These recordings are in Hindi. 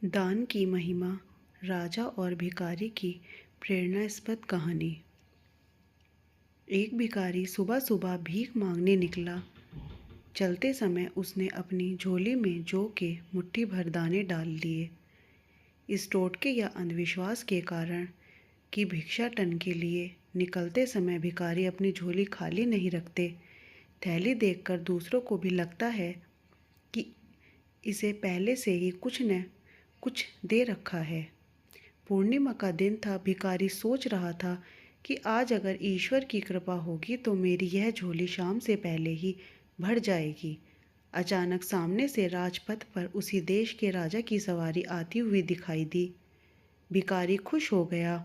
दान की महिमा, राजा और भिखारी की प्रेरणास्पद कहानी। एक भिखारी सुबह सुबह भीख मांगने निकला। चलते समय उसने अपनी झोली में जौ के मुट्ठी भर दाने डाल लिए। इस टोटके या अंधविश्वास के कारण कि भिक्षाटन के लिए निकलते समय भिखारी अपनी झोली खाली नहीं रखते। थैली देखकर दूसरों को भी लगता है कि इसे पहले से ही कुछ न कुछ दे रखा है। पूर्णिमा का दिन था। भिखारी सोच रहा था कि आज अगर ईश्वर की कृपा होगी तो मेरी यह झोली शाम से पहले ही भर जाएगी। अचानक सामने से राजपथ पर उसी देश के राजा की सवारी आती हुई दिखाई दी। भिखारी खुश हो गया।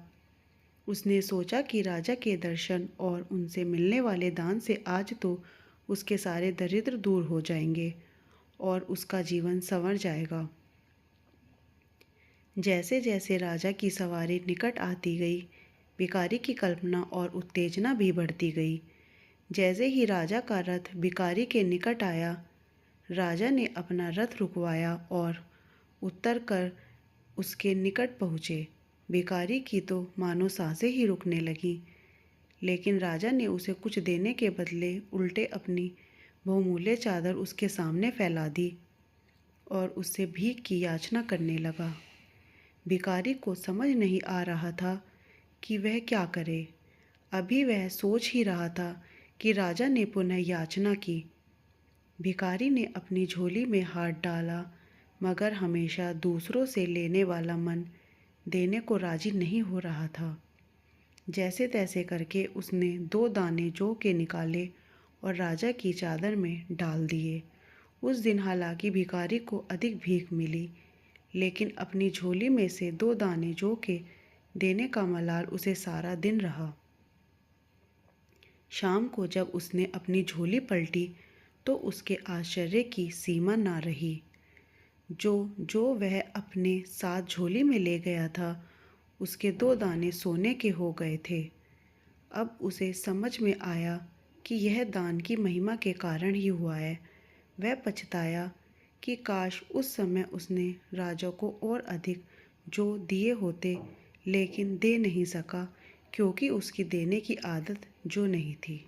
उसने सोचा कि राजा के दर्शन और उनसे मिलने वाले दान से आज तो उसके सारे दरिद्र दूर हो जाएंगे और उसका जीवन संवर जाएगा। जैसे जैसे राजा की सवारी निकट आती गई, भिखारी की कल्पना और उत्तेजना भी बढ़ती गई। जैसे ही राजा का रथ भिखारी के निकट आया, राजा ने अपना रथ रुकवाया और उतर कर उसके निकट पहुँचे। भिखारी की तो मानो सांसें ही रुकने लगीं, लेकिन राजा ने उसे कुछ देने के बदले उल्टे अपनी बहुमूल्य चादर उसके सामने फैला दी और उससे भीख की याचना करने लगा। भिखारी को समझ नहीं आ रहा था कि वह क्या करे। अभी वह सोच ही रहा था कि राजा ने पुनः याचना की। भिखारी ने अपनी झोली में हाथ डाला, मगर हमेशा दूसरों से लेने वाला मन देने को राजी नहीं हो रहा था। जैसे तैसे करके उसने 2 दाने जौ के निकाले और राजा की चादर में डाल दिए। उस दिन हालांकि भिखारी को अधिक भीख मिली, लेकिन अपनी झोली में से 2 दाने जौ के देने का मलाल उसे सारा दिन रहा। शाम को जब उसने अपनी झोली पलटी तो उसके आश्चर्य की सीमा ना रही। जो वह अपने साथ झोली में ले गया था, उसके 2 दाने सोने के हो गए थे। अब उसे समझ में आया कि यह दान की महिमा के कारण ही हुआ है। वह पछताया कि काश उस समय उसने राजा को और अधिक जो दिए होते, लेकिन दे नहीं सका क्योंकि उसकी देने की आदत जो नहीं थी।